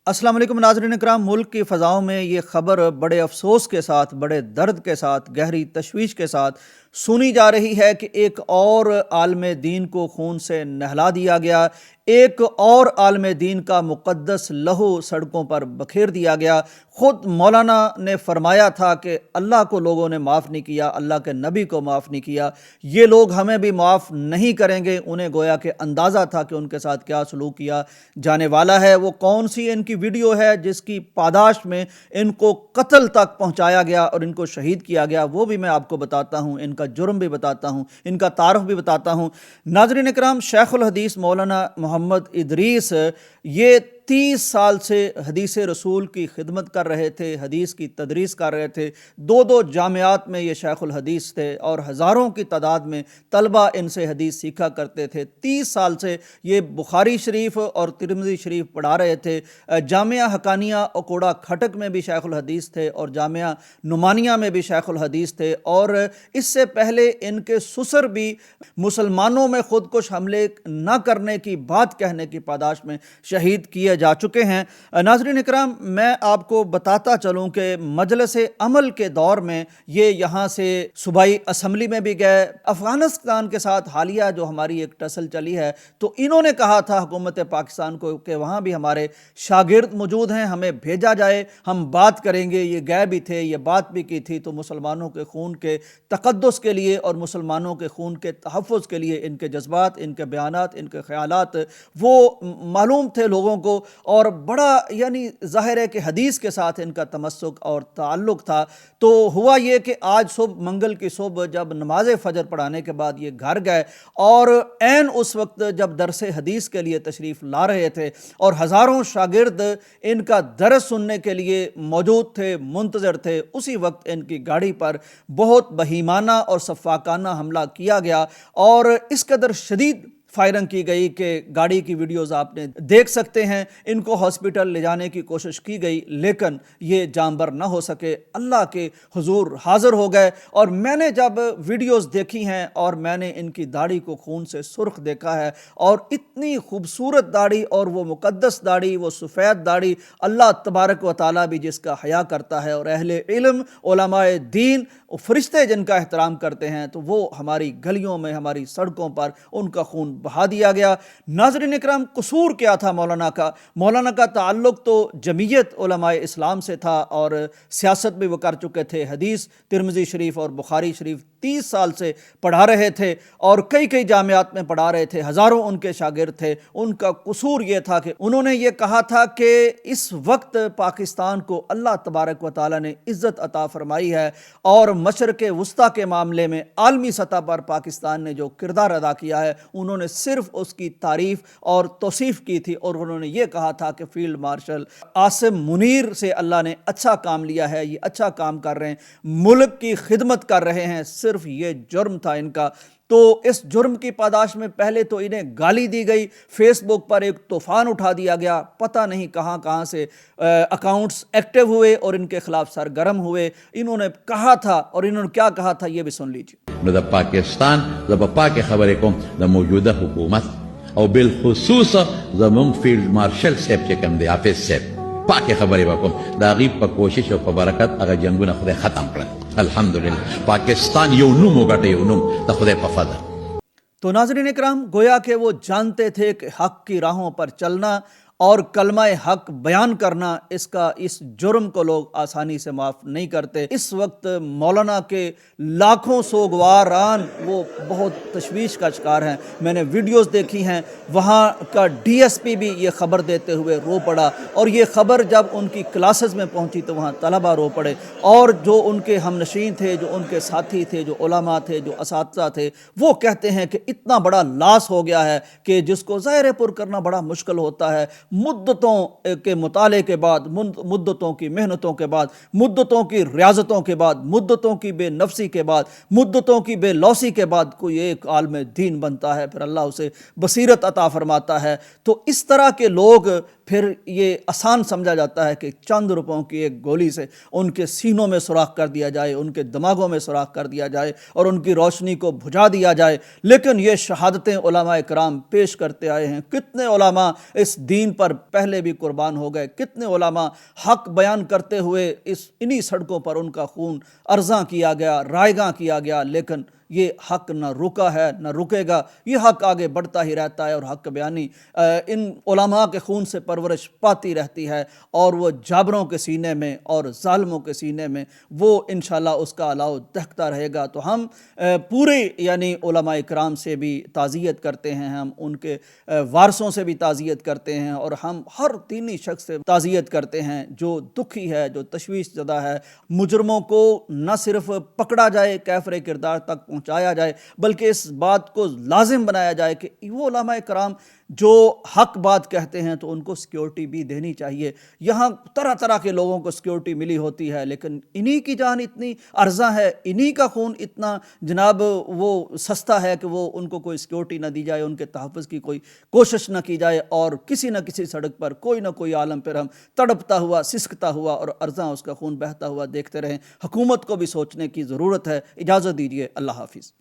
السلام علیکم ناظرین اکرام، ملک کی فضاؤں میں یہ خبر بڑے افسوس کے ساتھ، بڑے درد کے ساتھ، گہری تشویش کے ساتھ سنی جا رہی ہے کہ ایک اور عالم دین کو خون سے نہلا دیا گیا، ایک اور عالم دین کا مقدس لہو سڑکوں پر بکھیر دیا گیا۔ خود مولانا نے فرمایا تھا کہ اللہ کو لوگوں نے معاف نہیں کیا، اللہ کے نبی کو معاف نہیں کیا، یہ لوگ ہمیں بھی معاف نہیں کریں گے۔ انہیں گویا کہ اندازہ تھا کہ ان کے ساتھ کیا سلوک کیا جانے والا ہے۔ وہ کون سی ان کی ویڈیو ہے جس کی پاداش میں ان کو قتل تک پہنچایا گیا اور ان کو شہید کیا گیا، وہ بھی میں آپ کو بتاتا ہوں، ان کا جرم بھی بتاتا ہوں، ان کا تعارف بھی بتاتا ہوں۔ ناظرین اکرام، شیخ الحدیث مولانا محمد ادریس یہ 30 سال سے حدیث رسول کی خدمت کر رہے تھے، حدیث کی تدریس کر رہے تھے، دو جامعات میں یہ شیخ الحدیث تھے اور ہزاروں کی تعداد میں طلبہ ان سے حدیث سیکھا کرتے تھے۔ 30 سال سے یہ بخاری شریف اور ترمذی شریف پڑھا رہے تھے۔ جامعہ حقانیہ اکوڑا کھٹک میں بھی شیخ الحدیث تھے اور جامعہ نعمانیہ میں بھی شیخ الحدیث تھے، اور اس سے پہلے ان کے سسر بھی مسلمانوں میں خودکش حملے نہ کرنے کی بات کہنے کی پاداش میں شہید کیے جا چکے ہیں۔ ناظرین اکرام، میں آپ کو بتاتا چلوں کہ مجلس عمل کے دور میں یہ یہاں سے صوبائی اسمبلی میں بھی گئے۔ افغانستان کے ساتھ حالیہ جو ہماری ایک ٹسل چلی ہے تو انہوں نے کہا تھا حکومت پاکستان کو کہ وہاں بھی ہمارے شاگرد موجود ہیں، ہمیں بھیجا جائے، ہم بات کریں گے۔ یہ گئے بھی تھے، یہ بات بھی کی تھی، تو مسلمانوں کے خون کے تقدس کے لیے اور مسلمانوں کے خون کے تحفظ کے لیے ان کے جذبات، ان کے بیانات، ان کے خیالات وہ معلوم تھے لوگوں کو، اور بڑا یعنی ظاہر ہے کہ حدیث کے ساتھ ان کا تمسک اور تعلق تھا۔ تو ہوا یہ کہ آج صبح منگل کی صبح جب نماز فجر پڑھانے کے بعد یہ گھر گئے، اور عین اس وقت جب درس حدیث کے لیے تشریف لا رہے تھے اور ہزاروں شاگرد ان کا درس سننے کے لیے موجود تھے، منتظر تھے، اسی وقت ان کی گاڑی پر بہت بہیمانہ اور سفاکانہ حملہ کیا گیا، اور اس قدر شدید فائرنگ کی گئی کہ گاڑی کی ویڈیوز آپ نے دیکھ سکتے ہیں۔ ان کو ہاسپٹل لے جانے کی کوشش کی گئی لیکن یہ جانبر نہ ہو سکے، اللہ کے حضور حاضر ہو گئے۔ اور میں نے جب ویڈیوز دیکھی ہیں اور میں نے ان کی داڑھی کو خون سے سرخ دیکھا ہے، اور اتنی خوبصورت داڑھی، اور وہ مقدس داڑھی، وہ سفید داڑھی، اللہ تبارک و تعالیٰ بھی جس کا حیا کرتا ہے، اور اہل علم، علماء دین، فرشتے جن کا احترام کرتے ہیں، تو وہ ہماری گلیوں میں، ہماری سڑکوں پر ان کا خون بہا دیا گیا۔ ناظرین اکرام، قصور کیا تھا مولانا کا؟ مولانا کا تعلق تو جمعیت علماء اسلام سے تھا، اور سیاست بھی وہ کر چکے تھے، حدیث ترمذی شریف اور بخاری شریف 30 سال سے پڑھا رہے تھے، اور کئی جامعات میں پڑھا رہے تھے، ہزاروں ان کے شاگرد تھے۔ ان کا قصور یہ تھا کہ انہوں نے یہ کہا تھا کہ اس وقت پاکستان کو اللہ تبارک و تعالیٰ نے عزت عطا فرمائی ہے، اور مشرق وسطیٰ کے معاملے میں عالمی سطح پر پاکستان نے جو کردار ادا کیا ہے، انہوں نے صرف اس کی تعریف اور توصیف کی تھی، اور انہوں نے یہ کہا تھا کہ فیلڈ مارشل عاصم منیر سے اللہ نے اچھا کام لیا ہے، یہ اچھا کام کر رہے ہیں، ملک کی خدمت کر رہے ہیں، صرف یہ جرم تھا ان کا۔ تو اس جرم کی پاداش میں پہلے تو انہیں گالی دی گئی، فیس بک پر ایک طوفان اٹھا دیا گیا، پتہ نہیں کہاں سے اکاؤنٹس ایکٹیو ہوئے اور ان کے خلاف سرگرم ہوئے۔ انہوں نے کہا تھا، اور انہوں نے کیا کہا تھا، یہ بھی سن لیجیے۔ نو د پاکستان د پاک خبرې کوم د موجوده حکومت او بالخصوص زمون فیلډ مارشل صاحب چې کوم دی، حافظ صاحب، پاک خبرې وکوم د هغې په کوشش او په برکت هغه جنګونه خدای ختم کړل، الحمدلله پاکستان یو نوم وګټه، یو نوم د خدای په فضل۔ تو ناظرین اکرام، گویا کہ وہ جانتے تھے کہ حق کی راہوں پر چلنا اور کلمہ حق بیان کرنا، اس جرم کو لوگ آسانی سے معاف نہیں کرتے۔ اس وقت مولانا کے لاکھوں سوگواران وہ بہت تشویش کا شکار ہیں۔ میں نے ویڈیوز دیکھی ہیں، وہاں کا ڈی ایس پی بھی یہ خبر دیتے ہوئے رو پڑا، اور یہ خبر جب ان کی کلاسز میں پہنچی تو وہاں طلبہ رو پڑے، اور جو ان کے ہم نشین تھے، جو ان کے ساتھی تھے، جو علماء تھے، جو اساتذہ تھے، وہ کہتے ہیں کہ اتنا بڑا لاس ہو گیا ہے کہ جس کو ظاہر پر کرنا بڑا مشکل ہوتا ہے۔ مدتوں کے مطالعے کے بعد، مدتوں کی محنتوں کے بعد، مدتوں کی ریاضتوں کے بعد، مدتوں کی بے نفسی کے بعد، مدتوں کی بے لوسی کے بعد کوئی ایک عالم دین بنتا ہے، پھر اللہ اسے بصیرت عطا فرماتا ہے۔ تو اس طرح کے لوگ پھر یہ آسان سمجھا جاتا ہے کہ چند روپوں کی ایک گولی سے ان کے سینوں میں سوراخ کر دیا جائے، ان کے دماغوں میں سوراخ کر دیا جائے اور ان کی روشنی کو بجھا دیا جائے۔ لیکن یہ شہادتیں علماء کرام پیش کرتے آئے ہیں۔ کتنے علماء اس دین پر پہلے بھی قربان ہو گئے، کتنے علماء حق بیان کرتے ہوئے انہی سڑکوں پر ان کا خون ارزاں کیا گیا، رائیگاں کیا گیا، لیکن یہ حق نہ رکا ہے نہ رکے گا۔ یہ حق آگے بڑھتا ہی رہتا ہے اور حق بیانی ان علماء کے خون سے پرورش پاتی رہتی ہے، اور وہ جابروں کے سینے میں اور ظالموں کے سینے میں وہ انشاءاللہ اس کا الاؤ دہکتا رہے گا۔ تو ہم پورے یعنی علماء کرام سے بھی تعزیت کرتے ہیں، ہم ان کے وارثوں سے بھی تعزیت کرتے ہیں، اور ہم ہر دینی شخص سے تعزیت کرتے ہیں جو دکھی ہے، جو تشویش زدہ ہے۔ مجرموں کو نہ صرف پکڑا جائے، کیفر کردار تک پہنچایا جائے، بلکہ اس بات کو لازم بنایا جائے کہ وہ علماء کرام جو حق بات کہتے ہیں تو ان کو سیکیورٹی بھی دینی چاہیے۔ یہاں طرح طرح کے لوگوں کو سیکیورٹی ملی ہوتی ہے، لیکن انہی کی جان اتنی ارزاں ہے، انہی کا خون اتنا جناب وہ سستا ہے کہ وہ ان کو کوئی سیکیورٹی نہ دی جائے، ان کے تحفظ کی کوئی کوشش نہ کی جائے، اور کسی نہ کسی سڑک پر کوئی نہ کوئی عالم پر ہم تڑپتا ہوا، سسکتا ہوا اور ارزاں اس کا خون بہتا ہوا دیکھتے رہیں۔ حکومت کو بھی سوچنے کی ضرورت ہے۔ اجازت دیجیے، اللہ حافظ۔